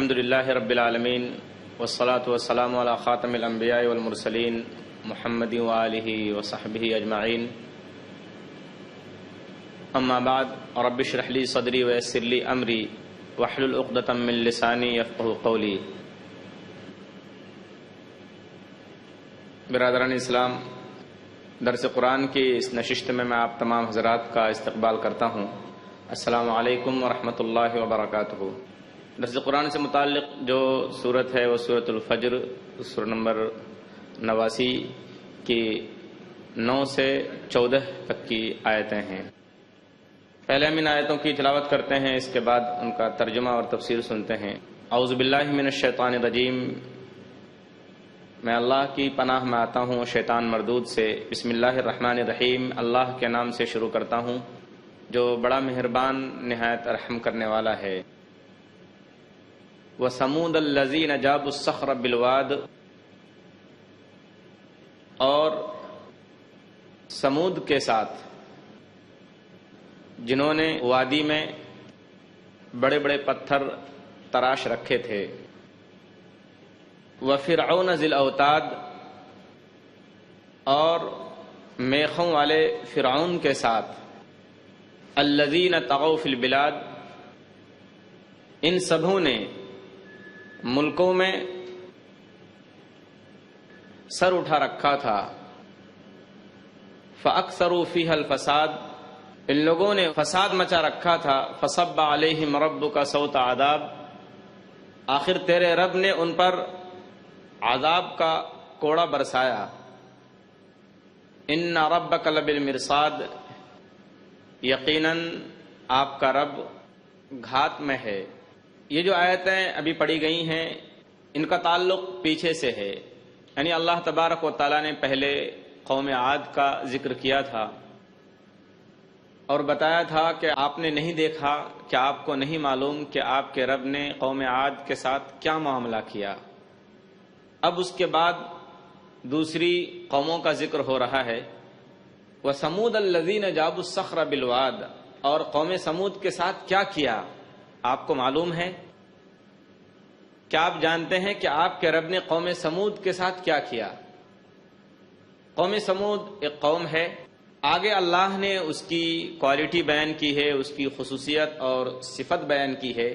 الحمد للہ رب العالمین والصلاة والسلام علی خاتم الانبیاء والمرسلین محمد وآلہ وصحبہ اجمعین اما بعد رب اشرح لی صدری ویسر لی امری واحلل عقدۃ من لسانی یفقہوا قولی۔ برادران اسلام، درس قرآن کی اس نشست میں آپ تمام حضرات کا استقبال کرتا ہوں۔ السلام علیکم ورحمۃ اللہ وبرکاتہ۔ درس قرآن سے متعلق جو صورت ہے وہ سورۃ الفجر، سورہ نمبر 89 کی 9 سے 14 تک کی آیتیں ہیں۔ پہلے ہم ان آیتوں کی تلاوت کرتے ہیں، اس کے بعد ان کا ترجمہ اور تفسیر سنتے ہیں۔ اعوذ باللہ من الشیطان الرجیم، میں اللہ کی پناہ میں آتا ہوں شیطان مردود سے۔ بسم اللہ الرحمن الرحیم، اللہ کے نام سے شروع کرتا ہوں جو بڑا مہربان نہایت رحم کرنے والا ہے۔ وَثَمُودَ الَّذِينَ جَابُوا الصَّخْرَ بِالْوَادِ، اور سمود کے ساتھ جنہوں نے وادی میں بڑے بڑے پتھر تراش رکھے تھے۔ وَفِرْعَوْنَ ذِي الْأَوْتَادِ، اور میخوں والے فرعون کے ساتھ۔ الَّذِينَ طَغَوْا فِي الْبِلَادِ، ان سبھوں نے ملکوں میں سر اٹھا رکھا تھا۔ فَأَكْثَرُوا فِيهَا الْفَسَادَ، ان لوگوں نے فساد مچا رکھا تھا۔ فَصَبَّ عَلَيْهِمْ رَبُّكَ صَوْتَ عَذَابٍ، آخر تیرے رب نے ان پر عذاب کا کوڑا برسایا۔ إِنَّ رَبَّكَ لَبِالْمِرْصَادِ، یقیناً آپ کا رب گھات میں ہے۔ یہ جو آیتیں ابھی پڑھی گئی ہیں ان کا تعلق پیچھے سے ہے، یعنی اللہ تبارک و تعالیٰ نے پہلے قوم عاد کا ذکر کیا تھا اور بتایا تھا کہ آپ نے نہیں دیکھا، کہ آپ کو نہیں معلوم کہ آپ کے رب نے قوم عاد کے ساتھ کیا معاملہ کیا۔ اب اس کے بعد دوسری قوموں کا ذکر ہو رہا ہے۔ وَثَمُودَ الَّذِينَ جَابُوا الصَّخْرَ بِالْوَادِ، اور قوم سمود کے ساتھ کیا کیا آپ کو معلوم ہے؟ کیا آپ جانتے ہیں کہ آپ کے رب نے قوم سمود کے ساتھ کیا کیا؟ قوم سمود ایک قوم ہے، آگے اللہ نے اس کی کوالٹی بیان کی ہے، اس کی خصوصیت اور صفت بیان کی ہے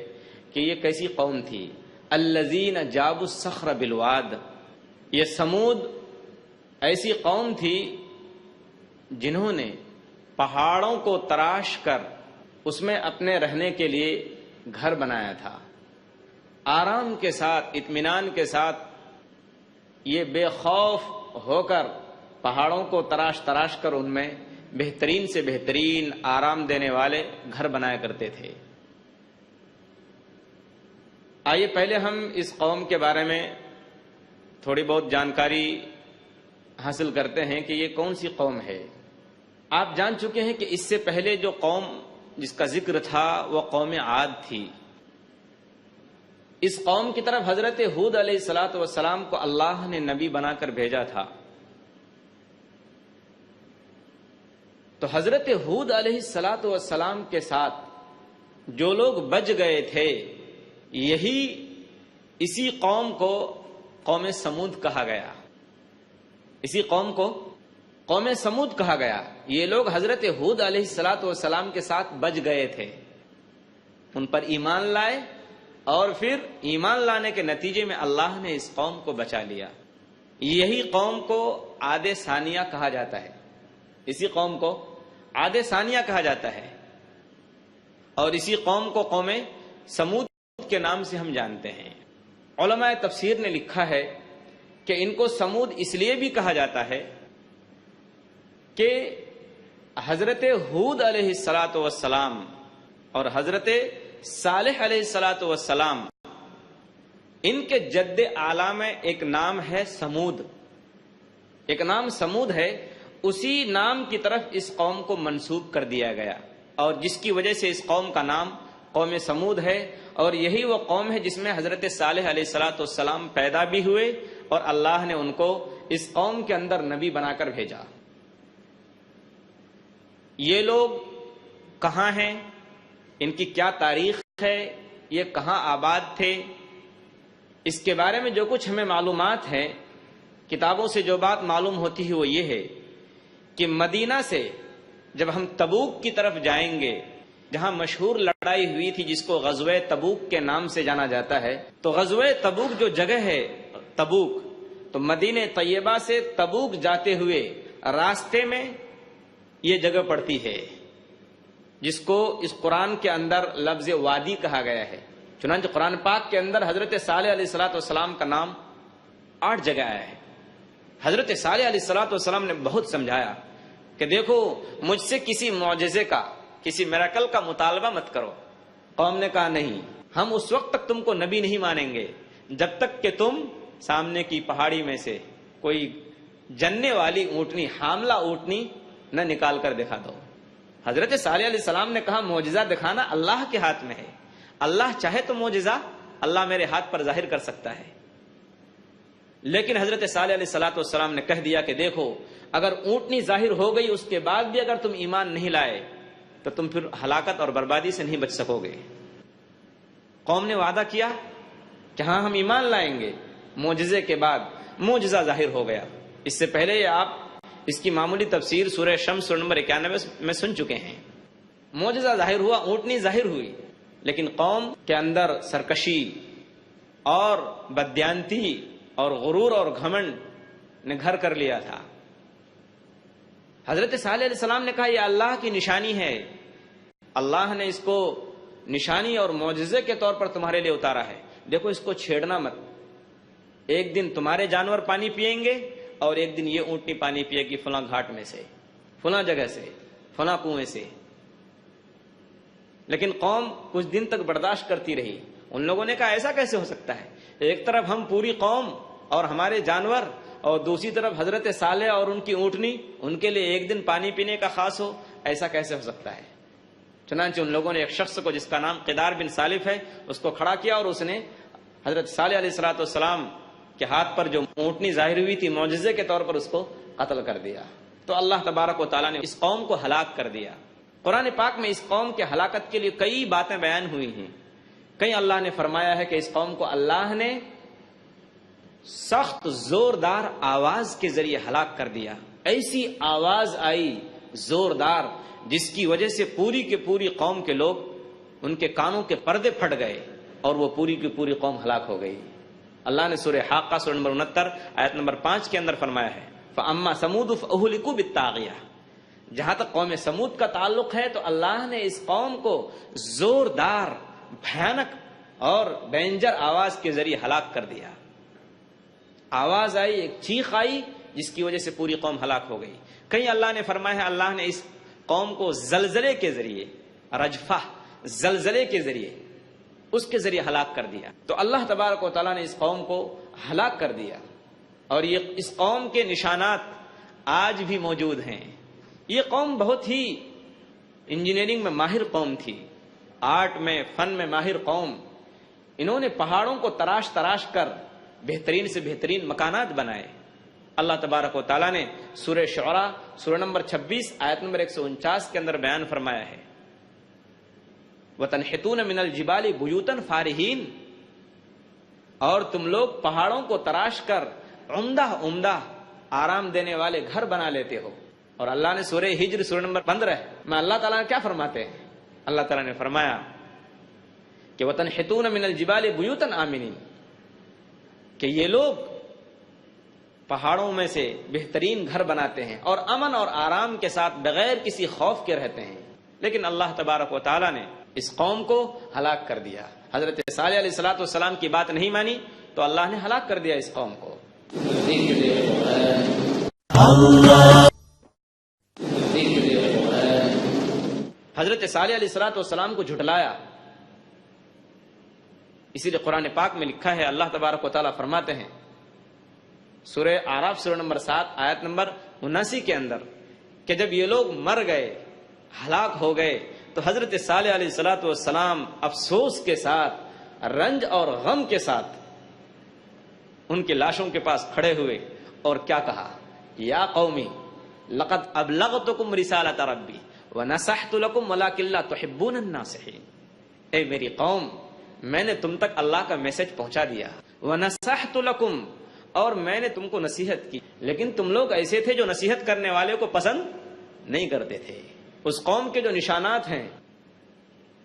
کہ یہ کیسی قوم تھی۔ الذین جابوا الصخر بالواد، یہ سمود ایسی قوم تھی جنہوں نے پہاڑوں کو تراش کر اس میں اپنے رہنے کے لیے گھر بنایا تھا۔ آرام کے ساتھ، اطمینان کے ساتھ یہ بے خوف ہو کر پہاڑوں کو تراش کر ان میں بہترین سے بہترین آرام دینے والے گھر بنایا کرتے تھے۔ آئیے پہلے ہم اس قوم کے بارے میں تھوڑی بہت جانکاری حاصل کرتے ہیں کہ یہ کون سی قوم ہے۔ آپ جان چکے ہیں کہ اس سے پہلے جو قوم جس کا ذکر تھا وہ قوم عاد تھی۔ اس قوم کی طرف حضرت ہود علیہ الصلاۃ والسلام کو اللہ نے نبی بنا کر بھیجا تھا۔ تو حضرت ہود علیہ الصلاۃ والسلام کے ساتھ جو لوگ بچ گئے تھے، اسی قوم کو قوم سمود کہا گیا۔ اسی قوم کو قوم سمود کہا گیا۔ یہ لوگ حضرت ہود علیہ الصلاۃ والسلام کے ساتھ بچ گئے تھے، ان پر ایمان لائے، اور پھر ایمان لانے کے نتیجے میں اللہ نے اس قوم کو بچا لیا۔ یہی قوم کو عاد ثانیہ کہا جاتا ہے، اسی قوم کو عاد ثانیہ کہا جاتا ہے، اور اسی قوم کو قوم سمود کے نام سے ہم جانتے ہیں۔ علماء تفسیر نے لکھا ہے کہ ان کو سمود اس لیے بھی کہا جاتا ہے کہ حضرت ہود علیہ الصلاۃ والسلام اور حضرت صالح علیہ الصلاۃ والسلام، ان کے جد اعلیٰ میں ایک نام ہے سمود، ایک نام سمود ہے، اسی نام کی طرف اس قوم کو منسوب کر دیا گیا، اور جس کی وجہ سے اس قوم کا نام قوم سمود ہے، اور یہی وہ قوم ہے جس میں حضرت صالح علیہ الصلاۃ والسلام پیدا بھی ہوئے اور اللہ نے ان کو اس قوم کے اندر نبی بنا کر بھیجا۔ یہ لوگ کہاں ہیں، ان کی کیا تاریخ ہے، یہ کہاں آباد تھے، اس کے بارے میں جو کچھ ہمیں معلومات ہیں، کتابوں سے جو بات معلوم ہوتی ہے وہ یہ ہے کہ مدینہ سے جب ہم تبوک کی طرف جائیں گے، جہاں مشہور لڑائی ہوئی تھی جس کو غزوہ تبوک کے نام سے جانا جاتا ہے، تو غزوہ تبوک جو جگہ ہے تبوک، تو مدینہ طیبہ سے تبوک جاتے ہوئے راستے میں یہ جگہ پڑتی ہے جس کو اس قرآن کے اندر لفظ وادی کہا گیا ہے۔ چنانچہ قرآن پاک کے اندر حضرت صالح علیہ السلام کا نام 8 جگہ آیا ہے۔ حضرت صالح علیہ السلام نے بہت سمجھایا کہ دیکھو مجھ سے کسی معجزے کا، کسی میراکل کا مطالبہ مت کرو۔ قوم نے کہا نہیں، ہم اس وقت تک تم کو نبی نہیں مانیں گے جب تک کہ تم سامنے کی پہاڑی میں سے کوئی جننے والی اونٹنی، حاملہ اونٹنی نہ نکال کر دکھا دو۔ حضرت صالح علیہ السلام نے کہا معجزہ دکھانا اللہ کے ہاتھ میں ہے، اللہ چاہے تو معجزہ اللہ میرے ہاتھ پر ظاہر کر سکتا ہے۔ لیکن حضرت صالح علیہ السلام نے کہہ دیا کہ دیکھو اگر اونٹنی ظاہر ہو گئی اس کے بعد بھی اگر تم ایمان نہیں لائے تو تم پھر ہلاکت اور بربادی سے نہیں بچ سکو گے۔ قوم نے وعدہ کیا کہ ہاں ہم ایمان لائیں گے۔ معجزے کے بعد معجزہ ظاہر ہو گیا۔ اس سے پہلے یہ آپ اس کی معمولی تفسیر سورہ شمس سورہ نمبر 91 میں سن چکے ہیں۔ معجزہ ظاہر ہوا، اونٹنی ظاہر ہوئی، لیکن قوم کے اندر سرکشی اور بددیانتی اور غرور اور گھمنڈ نے گھر کر لیا تھا۔ حضرت صالح علیہ السلام نے کہا یہ اللہ کی نشانی ہے، اللہ نے اس کو نشانی اور معجزے کے طور پر تمہارے لیے اتارا ہے، دیکھو اس کو چھیڑنا مت۔ ایک دن تمہارے جانور پانی پیئیں گے اور ایک دن یہ اونٹنی پانی پیے گی فلاں گھاٹ میں سے، فلاں جگہ سے، فلاں کنویں سے۔ لیکن قوم کچھ دن تک برداشت کرتی رہی۔ ان لوگوں نے کہا ایسا کیسے ہو سکتا ہے، ایک طرف ہم پوری قوم اور ہمارے جانور اور دوسری طرف حضرت صالح اور ان کی اونٹنی، ان کے لیے ایک دن پانی پینے کا خاص ہو، ایسا کیسے ہو سکتا ہے؟ چنانچہ ان لوگوں نے ایک شخص کو جس کا نام قدار بن سالف ہے اس کو کھڑا کیا اور اس نے حضرت صالح علیہ السلام کے ہاتھ پر جو اونٹنی ظاہر ہوئی تھی معجزے کے طور پر اس کو قتل کر دیا۔ تو اللہ تبارک و تعالیٰ نے اس قوم کو ہلاک کر دیا۔ قرآن پاک میں اس قوم کے ہلاکت کے لیے کئی باتیں بیان ہوئی ہیں۔ کہیں اللہ نے فرمایا ہے کہ اس قوم کو اللہ نے سخت زوردار آواز کے ذریعے ہلاک کر دیا۔ ایسی آواز آئی زوردار جس کی وجہ سے پوری کی پوری قوم کے لوگ، ان کے کانوں کے پردے پھٹ گئے اور وہ پوری کی پوری قوم ہلاک ہو گئی۔ اللہ نے سورہ حاقہ سورہ نمبر 69 آیت نمبر 5 کے اندر فرمایا ہے فَأَمَّا ثَمُودُ فَأُهْلِكُوا بِالطَّاغِيَةِ۔ جہاں تک قوم سمود کا تعلق ہے تو اللہ نے اس قوم کو زوردار، بھیانک اور ڈینجر آواز کے ذریعے ہلاک کر دیا۔ آواز آئی، ایک چیخ آئی جس کی وجہ سے پوری قوم ہلاک ہو گئی۔ کہیں اللہ نے فرمایا ہے اللہ نے اس قوم کو زلزلے کے ذریعے، رجفہ زلزلے کے ذریعے، اس کے ذریعے ہلاک کر دیا۔ تو اللہ تبارک و تعالیٰ نے اس قوم کو ہلاک کر دیا، اور یہ اس قوم کے نشانات آج بھی موجود ہیں۔ یہ قوم بہت ہی انجینئرنگ میں ماہر قوم تھی، آرٹ میں، فن میں ماہر قوم۔ انہوں نے پہاڑوں کو تراش تراش کر بہترین سے بہترین مکانات بنائے۔ اللہ تبارک و تعالیٰ نے سورہ شعراء سورہ نمبر 26 آیت نمبر 149 کے اندر بیان فرمایا ہے وَتَنْحِتُونَ مِنَ الْجِبَالِ بُيُوتًا فَارِهِينَ، اور تم لوگ پہاڑوں کو تراش کر عمدہ عمدہ آرام دینے والے گھر بنا لیتے ہو۔ اور اللہ نے سورہ ہجر سورہ نمبر 15 میں اللہ تعالیٰ نے کیا فرماتے ہیں؟ اللہ تعالیٰ نے فرمایا کہ وَتَنْحِتُونَ مِنَ الْجِبَالِ بُيُوتًا آمِنِينَ، کہ یہ لوگ پہاڑوں میں سے بہترین گھر بناتے ہیں اور امن اور آرام کے ساتھ بغیر کسی خوف کے رہتے ہیں۔ لیکن اللہ تبارک و تعالیٰ نے اس قوم کو ہلاک کر دیا۔ حضرت صالح علیہ السلام کی بات نہیں مانی تو اللہ نے ہلاک کر دیا اس قوم کو۔ حضرت صالح علیہ السلام کو جھٹلایا، اسی لیے قرآن پاک میں لکھا ہے، اللہ تبارک و تعالیٰ فرماتے ہیں سورہ اعراف سورہ نمبر 7 آیت نمبر 79 کے اندر کہ جب یہ لوگ مر گئے، ہلاک ہو گئے، تو حضرت صالح علیہ السلام افسوس کے ساتھ، رنج اور غم کے ساتھ ان کی لاشوں کے پاس کھڑے ہوئے اور کیا کہا؟ یا قومی لقد ابلغتکم رسالۃ ربی ونصحت لکم ولکن لا تحبون الناصحین۔ اے میری قوم، میں نے تم تک اللہ کا میسج پہنچا دیا، وَنَصَحْتُ لَكُمْ، اور میں نے تم کو نصیحت کی، لیکن تم لوگ ایسے تھے جو نصیحت کرنے والے کو پسند نہیں کرتے تھے۔ اس قوم کے جو نشانات ہیں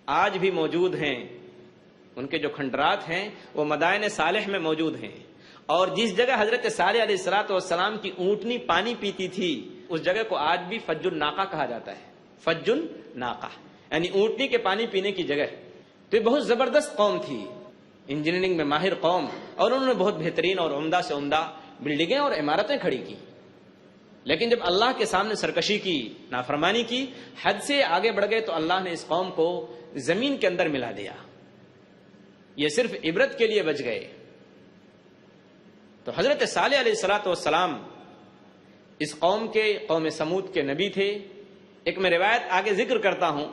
آج بھی موجود ہیں، ان کے جو کھنڈرات ہیں وہ مدائن صالح میں موجود ہیں، اور جس جگہ حضرت صالح علیہ السلام کی اونٹنی پانی پیتی تھی اس جگہ کو آج بھی فج الناقہ کہا جاتا ہے۔ فج الناقہ یعنی اونٹنی کے پانی پینے کی جگہ۔ تو یہ بہت زبردست قوم تھی، انجینئرنگ میں ماہر قوم، اور انہوں نے بہت بہترین اور عمدہ سے عمدہ بلڈنگیں اور عمارتیں کھڑی کی، لیکن جب اللہ کے سامنے سرکشی کی، نافرمانی کی، حد سے آگے بڑھ گئے، تو اللہ نے اس قوم کو زمین کے اندر ملا دیا۔ یہ صرف عبرت کے لیے بچ گئے۔ تو حضرت صالح علیہ السلام اس قوم کے، قوم سمود کے نبی تھے۔ ایک میں روایت آگے ذکر کرتا ہوں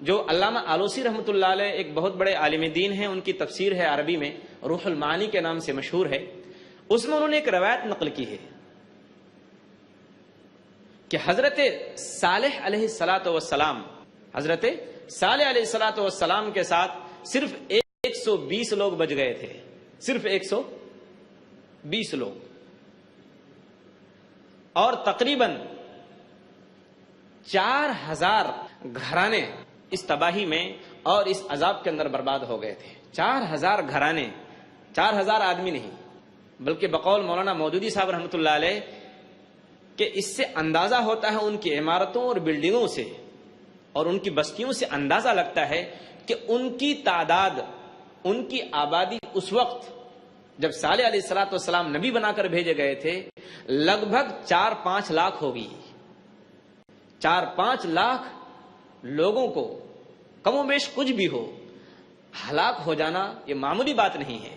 جو علامہ آلوسی رحمۃ اللہ علیہ ایک بہت بڑے عالم دین ہیں، ان کی تفسیر ہے عربی میں، روح المعانی کے نام سے مشہور ہے۔ اس میں انہوں نے ایک روایت نقل کی ہے کہ حضرت صالح علیہ السلام حضرت صالح علیہ السلام کے ساتھ صرف 120 لوگ بچ گئے تھے، صرف 120 لوگ، اور تقریباً 4000 گھرانے اس تباہی میں اور اس عذاب کے اندر برباد ہو گئے تھے۔ 4000 گھرانے، 4000 آدمی نہیں، بلکہ بقول مولانا مودودی صاحب رحمۃ اللہ علیہ کہ اس سے اندازہ ہوتا ہے، ان کی عمارتوں اور بلڈنگوں سے اور ان کی بستیوں سے اندازہ لگتا ہے کہ ان کی تعداد، ان کی آبادی اس وقت جب صالح علیہ السلام نبی بنا کر بھیجے گئے تھے لگ بھگ 4-5 لاکھ ہوگی۔ 4-5 لاکھ لوگوں کو کم و بیش کچھ بھی ہو ہلاک ہو جانا یہ معمولی بات نہیں ہے۔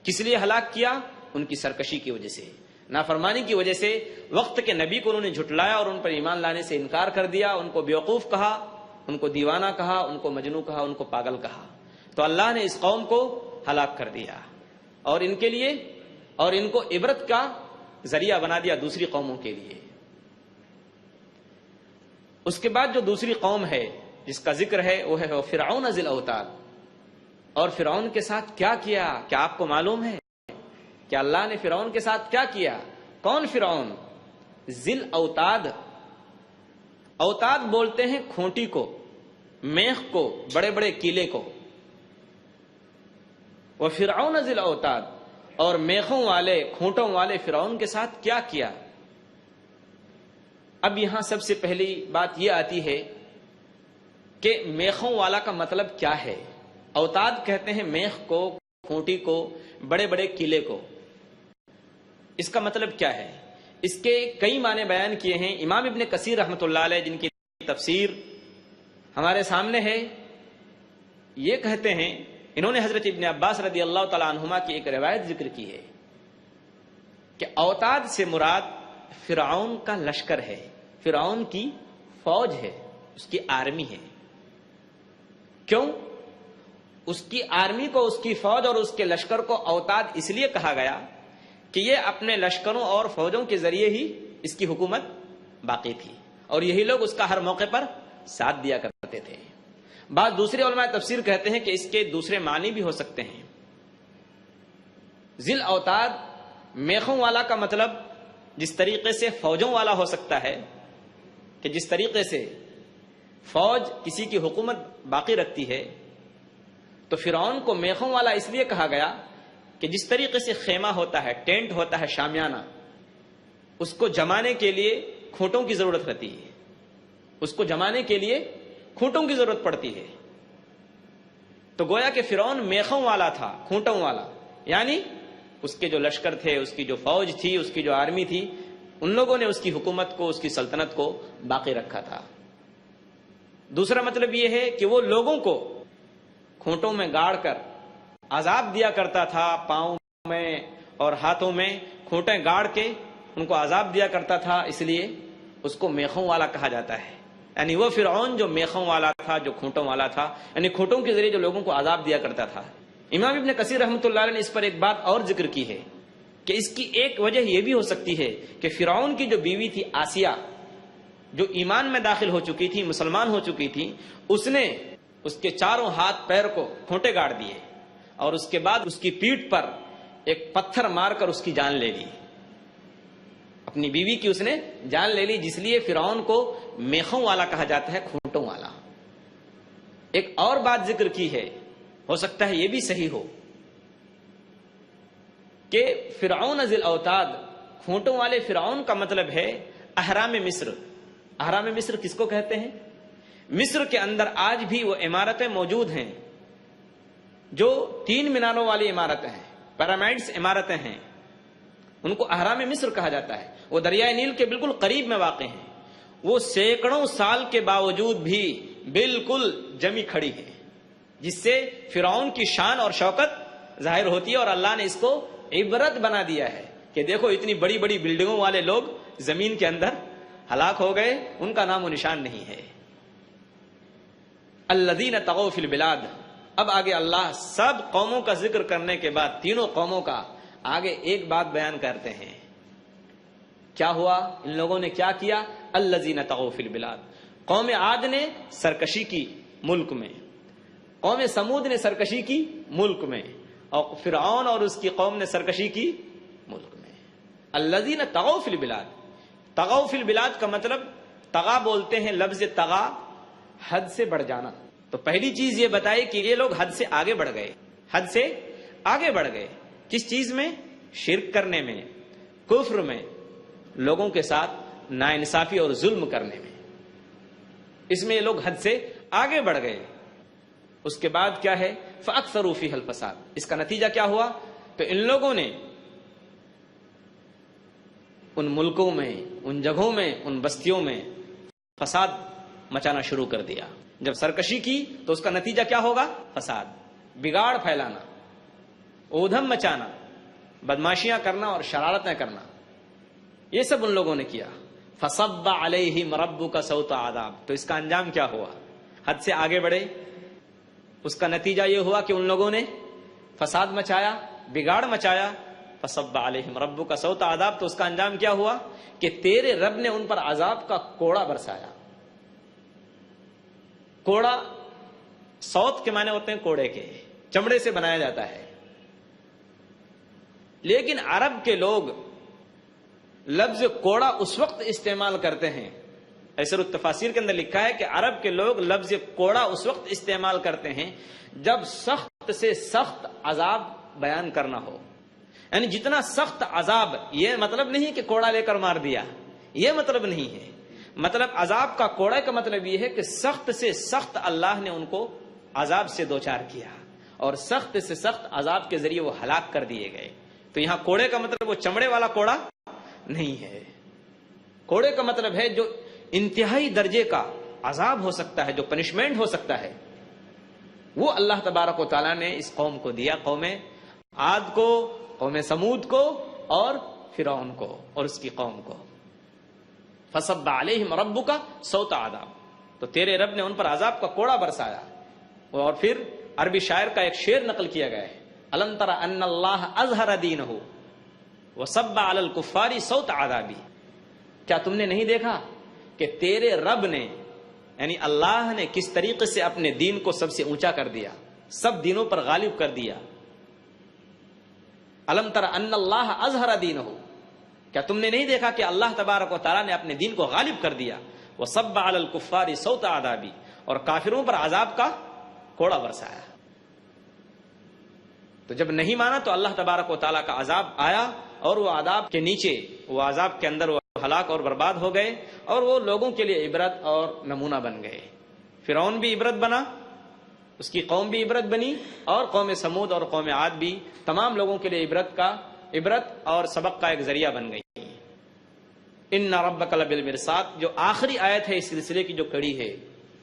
کس لیے ہلاک کیا؟ ان کی سرکشی کی وجہ سے، نافرمانی کی وجہ سے۔ وقت کے نبی کو انہوں نے جھٹلایا اور ان پر ایمان لانے سے انکار کر دیا، ان کو بیوقوف کہا، ان کو دیوانہ کہا، ان کو مجنون کہا، ان کو پاگل کہا۔ تو اللہ نے اس قوم کو ہلاک کر دیا اور ان کے لیے اور ان کو عبرت کا ذریعہ بنا دیا دوسری قوموں کے لیے۔ اس کے بعد جو دوسری قوم ہے جس کا ذکر ہے وہ ہے فرعون ذی الاوتاد۔ اور فرعون کے ساتھ کیا کیا، کیا آپ کو معلوم ہے کہ اللہ نے فرعون کے ساتھ کیا کیا؟ کون فرعون؟ ذی الاوتاد۔ اوتاد بولتے ہیں کھونٹی کو، میخ کو، بڑے بڑے کیلے کو۔ وہ فرعون ذی الاوتاد، اور میخوں والے، کھونٹوں والے فرعون کے ساتھ کیا کیا؟ اب یہاں سب سے پہلی بات یہ آتی ہے کہ میخوں والا کا مطلب کیا ہے؟ اوتاد کہتے ہیں میخ کو، کھونٹی کو، بڑے بڑے کیلے کو۔ اس کا مطلب کیا ہے؟ اس کے کئی معنی بیان کیے ہیں امام ابن کثیر رحمۃ اللہ علیہ، جن کی تفسیر ہمارے سامنے ہے۔ یہ کہتے ہیں، انہوں نے حضرت ابن عباس رضی اللہ تعالی عنہما کی ایک روایت ذکر کی ہے کہ اوتاد سے مراد فرعون کا لشکر ہے، فرعون کی فوج ہے، اس کی آرمی ہے۔ کیوں؟ اس کی آرمی کو، اس کی فوج اور اس کے لشکر کو اوتاد اس لیے کہا گیا کہ یہ اپنے لشکروں اور فوجوں کے ذریعے ہی اس کی حکومت باقی تھی، اور یہی لوگ اس کا ہر موقع پر ساتھ دیا کرتے تھے۔ بعض دوسرے علماء تفسیر کہتے ہیں کہ اس کے دوسرے معنی بھی ہو سکتے ہیں۔ ذی الاوتاد میخوں والا کا مطلب جس طریقے سے فوجوں والا ہو سکتا ہے کہ جس طریقے سے فوج کسی کی حکومت باقی رکھتی ہے، تو فرعون کو میخوں والا اس لیے کہا گیا کہ جس طریقے سے خیمہ ہوتا ہے، ٹینٹ ہوتا ہے، شامیانہ، اس کو جمانے کے لیے کھوٹوں کی ضرورت رہتی ہے، اس کو جمانے کے لیے کھوٹوں کی ضرورت پڑتی ہے۔ تو گویا کہ فرعون میخوں والا تھا، کھوٹوں والا، یعنی اس کے جو لشکر تھے، اس کی جو فوج تھی، اس کی جو آرمی تھی، ان لوگوں نے اس کی حکومت کو، اس کی سلطنت کو باقی رکھا تھا۔ دوسرا مطلب یہ ہے کہ وہ لوگوں کو کھونٹوں میں گاڑ کر عذاب دیا کرتا تھا، پاؤں میں اور ہاتھوں میں کھونٹیں گاڑ کے ان کو عذاب دیا کرتا تھا، اس لیے اس کو میخوں والا کہا جاتا ہے۔ یعنی وہ فرعون جو میخوں والا تھا، جو کھونٹوں والا تھا، یعنی کھونٹوں کے ذریعے جو لوگوں کو عذاب دیا کرتا تھا۔ امام ابن کثیر رحمۃ اللہ علیہ نے اس پر ایک بات اور ذکر کی ہے کہ اس کی ایک وجہ یہ بھی ہو سکتی ہے کہ فرعون کی جو بیوی تھی آسیہ، جو ایمان میں داخل ہو چکی تھی، مسلمان ہو چکی تھی، اس نے اس کے چاروں ہاتھ پیر کو کھونٹے گاڑ دیے، اور اس کے بعد اس کی پیٹھ پر ایک پتھر مار کر اس کی جان لے لی، اپنی بیوی کی اس نے جان لے لی، جس لیے فرعون کو میخوں والا کہا جاتا ہے، کھونٹوں والا۔ ایک اور بات ذکر کی ہے، ہو سکتا ہے یہ بھی صحیح ہو، کہ فرعون ذی الاوتاد، کھونٹوں والے فرعون کا مطلب ہے اہرام مصر۔ اہرام مصر کس کو کہتے ہیں؟ مصر کے اندر آج بھی وہ عمارتیں موجود ہیں جو 3 میناروں والی عمارتیں ہیں، پیرامائڈس عمارتیں ہیں، ان کو اہرام مصر کہا جاتا ہے۔ وہ دریائے نیل کے بالکل قریب میں واقع ہیں، وہ سینکڑوں سال کے باوجود بھی بالکل جمی کھڑی ہے، جس سے فرعون کی شان اور شوکت ظاہر ہوتی ہے، اور اللہ نے اس کو عبرت بنا دیا ہے کہ دیکھو اتنی بڑی بڑی بلڈنگوں والے لوگ زمین کے اندر ہلاک ہو گئے، ان کا نام و نشان نہیں ہے۔ الذین طغوا فی البلاد، اب آگے اللہ سب قوموں کا ذکر کرنے کے بعد تینوں قوموں کا آگے ایک بات بیان کرتے ہیں۔ کیا ہوا؟ ان لوگوں نے کیا کیا؟ الذین طغوا فی البلاد، قوم عاد نے سرکشی کی ملک میں، قوم سمود نے سرکشی کی ملک میں، اور فرعون اور اس کی قوم نے سرکشی کی ملک میں۔ الذین طغوا فی البلاد، طغوا فی البلاد کا مطلب طغا بولتے ہیں، لفظ طغا حد سے بڑھ جانا۔ تو پہلی چیز یہ بتائی کہ یہ لوگ حد سے آگے بڑھ گئے، حد سے آگے بڑھ گئے۔ کس چیز میں؟ شرک کرنے میں، کفر میں، لوگوں کے ساتھ ناانصافی اور ظلم کرنے میں، اس میں یہ لوگ حد سے آگے بڑھ گئے۔ اس کے بعد کیا ہے؟ فَأَكْثَرُوا فِيهَا الْفَسَادَ، اس کا نتیجہ کیا ہوا؟ تو ان لوگوں نے ان ملکوں میں، ان جگہوں میں، ان بستیوں میں فساد مچانا شروع کر دیا۔ جب سرکشی کی تو اس کا نتیجہ کیا ہوگا؟ فساد، بگاڑ پھیلانا، اودھم مچانا، بدماشیاں کرنا اور شرارتیں کرنا، یہ سب ان لوگوں نے کیا۔ فَصَبَّ عَلَيْهِمْ رَبُّكَ سَوْطَ عَذَابٍ، تو اس کا انجام کیا ہوا؟ حد سے آگے بڑھے، اس کا نتیجہ یہ ہوا کہ ان لوگوں نے فساد مچایا، بگاڑ مچایا۔ فَصَبَّ عَلَيْهِمْ رَبُّكَ سَوْطَ عَذَابٍ، تو اس کا انجام کیا ہوا کہ تیرے رب نے ان پر عذاب کا کوڑا برسایا۔ کوڑا سوت کے معنی ہوتے ہیں کوڑے کے، چمڑے سے بنایا جاتا ہے، لیکن عرب کے لوگ لفظ کوڑا اس وقت استعمال کرتے ہیں، ایسر التفاسیر کے اندر لکھا ہے کہ عرب کے لوگ لفظ کوڑا اس وقت استعمال کرتے ہیں جب سخت سے سخت عذاب بیان کرنا ہو۔ یعنی جتنا سخت عذاب، یہ مطلب نہیں کہ کوڑا لے کر مار دیا، یہ مطلب نہیں ہے۔ مطلب عذاب کا کوڑے کا مطلب یہ ہے کہ سخت سے سخت اللہ نے ان کو عذاب سے دوچار کیا، اور سخت سے سخت عذاب کے ذریعے وہ ہلاک کر دیے گئے۔ تو یہاں کوڑے کا مطلب وہ چمڑے والا کوڑا نہیں ہے، کوڑے کا مطلب ہے جو انتہائی درجے کا عذاب ہو سکتا ہے، جو پنشمنٹ ہو سکتا ہے، وہ اللہ تبارک و تعالیٰ نے اس قوم کو دیا، قوم عاد کو، قوم سمود کو، اور فرعون کو اور اس کی قوم کو۔ فَصَبَّ عَلَيْهِمْ رَبُّكَ سَوْطَ عَذَابٍ، تو تیرے رب نے ان پر عذاب کا کوڑا برسایا۔ اور پھر عربی شاعر کا ایک شعر نقل کیا گیا ہے، أَلَمْ تَرَ أَنَّ اللَّهَ أَظْهَرَ دِينَهُ وَصَبَّ عَلَى الْكُفَّارِ سَوْطَ عَذَابِ، کیا تم نے نہیں دیکھا کہ تیرے رب نے، یعنی اللہ نے کس طریقے سے اپنے دین کو سب سے اونچا کر دیا، سب دینوں پر غالب کر دیا۔ أَلَمْ تَرَ أَنَّ اللَّهَ أَظْهَرَ دِينَهُ، کیا تم نے نہیں دیکھا کہ اللہ تبارک و تعالیٰ نے اپنے دین کو غالب کر دیا۔ وَصَبَّ عَلَى الْكُفَّارِ سَوْطَ عَذَابِ، اور کافروں پر عذاب کا کوڑا برسایا۔ تو جب نہیں مانا تو اللہ تبارک و تعالیٰ کا عذاب آیا، اور وہ عذاب کے نیچے، وہ عذاب کے اندر وہ ہلاک اور برباد ہو گئے، اور وہ لوگوں کے لیے عبرت اور نمونہ بن گئے۔ فرعون بھی عبرت بنا، اس کی قوم بھی عبرت بنی، اور قوم سمود اور قوم عاد بھی تمام لوگوں کے لیے عبرت اور سبق کا ایک ذریعہ بن گئی۔ ان ربک لبالمرصاد، جو آخری آیت ہے اس سلسلے کی جو کڑی ہے،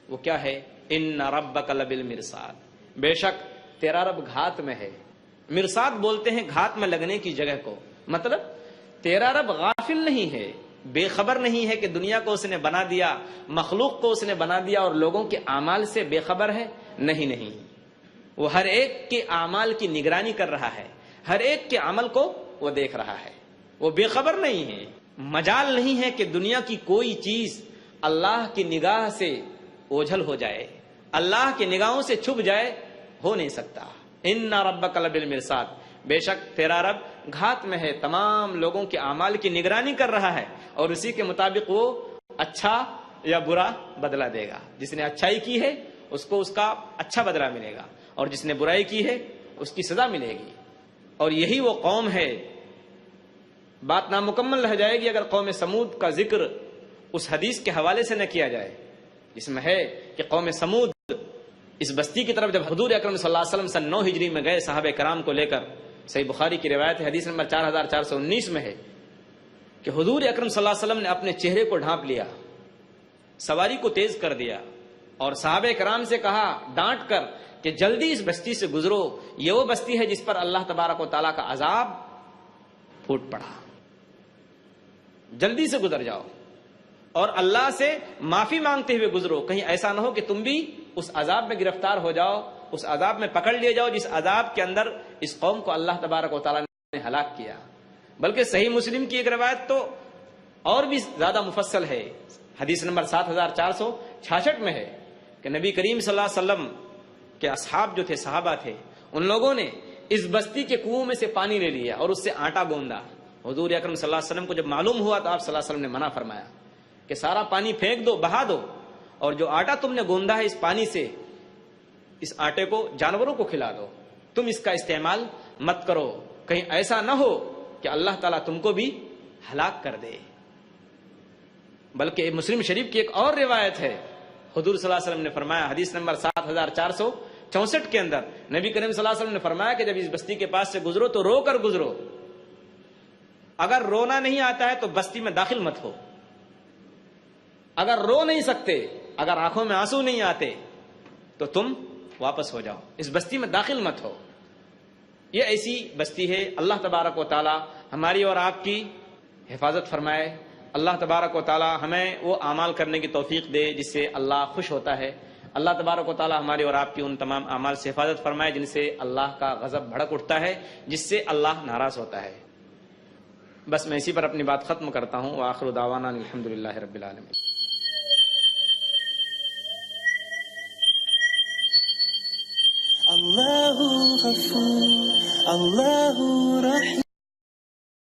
وہ کیا ہے؟ ان ربک لبالمرصاد، بے شک تیرا رب گھات میں ہے۔ مرصاد بولتے ہیں گھات میں لگنے کی جگہ کو، مطلب تیرا رب غافل نہیں ہے، بے خبر نہیں ہے کہ دنیا کو اس نے بنا دیا، مخلوق کو اس نے بنا دیا اور لوگوں کے اعمال سے بے خبر ہے، نہیں، وہ ہر ایک کے اعمال کی نگرانی کر رہا ہے، ہر ایک کے عمل کو وہ دیکھ رہا ہے، وہ بے خبر نہیں ہے۔ مجال نہیں ہے کہ دنیا کی کوئی چیز اللہ کی نگاہ سے اوجھل ہو جائے، اللہ کی نگاہوں سے چھپ جائے، ہو نہیں سکتا۔ ان ربک لبالمرصاد، بے شک تیرا رب گھات میں ہے، تمام لوگوں کے اعمال کی نگرانی کر رہا ہے اور اسی کے مطابق وہ اچھا یا برا بدلہ دے گا۔ جس نے اچھائی کی ہے اس کو اس کا اچھا بدلہ ملے گا، اور جس نے برائی کی ہے اس کی سزا ملے گی۔ اور یہی وہ قوم ہے، بات نامکمل رہ جائے گی اگر قوم سمود کا ذکر اس حدیث کے حوالے سے نہ کیا جائے جس میں ہے کہ قوم سمود اس بستی کی طرف جب حضور اکرم صلی اللہ علیہ وسلم سن 9 ہجری میں گئے صحابہ کرام کو لے کر، صحیح بخاری کی روایت ہے، حدیث نمبر 4419 میں ہے کہ حضور اکرم صلی اللہ علیہ وسلم نے اپنے چہرے کو ڈھانپ لیا، سواری کو تیز کر دیا اور صحابہ کرام سے کہا ڈانٹ کر کہ جلدی اس بستی سے گزرو، یہ وہ بستی ہے جس پر اللہ تبارک و تعالیٰ کا عذاب پھوٹ پڑا، جلدی سے گزر جاؤ اور اللہ سے معافی مانگتے ہوئے گزرو، کہیں ایسا نہ ہو کہ تم بھی اس عذاب میں گرفتار ہو جاؤ، اس عذاب میں پکڑ لیے جاؤ جس عذاب کے اندر اس قوم کو اللہ تبارک و تعالیٰ نے ہلاک کیا۔ بلکہ صحیح مسلم کی ایک روایت تو اور بھی زیادہ مفصل ہے، حدیث نمبر 7466 میں ہے کہ نبی کریم صلی اللہ علیہ وسلم کے اصحاب جو تھے، صحابہ تھے، ان لوگوں نے اس بستی کے کنویں میں سے پانی لے لیا اور اس سے آٹا گوندا۔ حضور اکرم صلی اللہ علیہ وسلم کو جب معلوم ہوا تو آپ صلی اللہ علیہ وسلم نے منع فرمایا کہ سارا پانی پھینک دو، بہا دو، اور جو آٹا تم نے گوندا ہے اس پانی سے، اس آٹے کو جانوروں کو کھلا دو، تم اس کا استعمال مت کرو، کہیں ایسا نہ ہو کہ اللہ تعالیٰ تم کو بھی ہلاک کر دے۔ بلکہ مسلم شریف کی ایک اور روایت ہے، حضور صلی اللہ علیہ وسلم نے فرمایا، حدیث نمبر 7464 کے اندر نبی کریم صلی اللہ علیہ وسلم نے فرمایا کہ جب اس بستی کے پاس سے گزرو تو رو کر گزرو، اگر رونا نہیں آتا ہے تو بستی میں داخل مت ہو، اگر رو نہیں سکتے، اگر آنکھوں میں آنسو نہیں آتے تو تم واپس ہو جاؤ، اس بستی میں داخل مت ہو۔ یہ ایسی بستی ہے، اللہ تبارک و تعالی ہماری اور آپ کی حفاظت فرمائے، اللہ تبارک و تعالی ہمیں وہ اعمال کرنے کی توفیق دے جس سے اللہ خوش ہوتا ہے، اللہ تبارک و تعالی ہماری اور آپ کی ان تمام اعمال سے حفاظت فرمائے جن سے اللہ کا غضب بھڑک اٹھتا ہے، جس سے اللہ ناراض ہوتا ہے۔ بس میں اسی پر اپنی بات ختم کرتا ہوں، وآخر دعوانا الحمدللہ رب العالمین۔ اللہ غفور، اللہ رحیم۔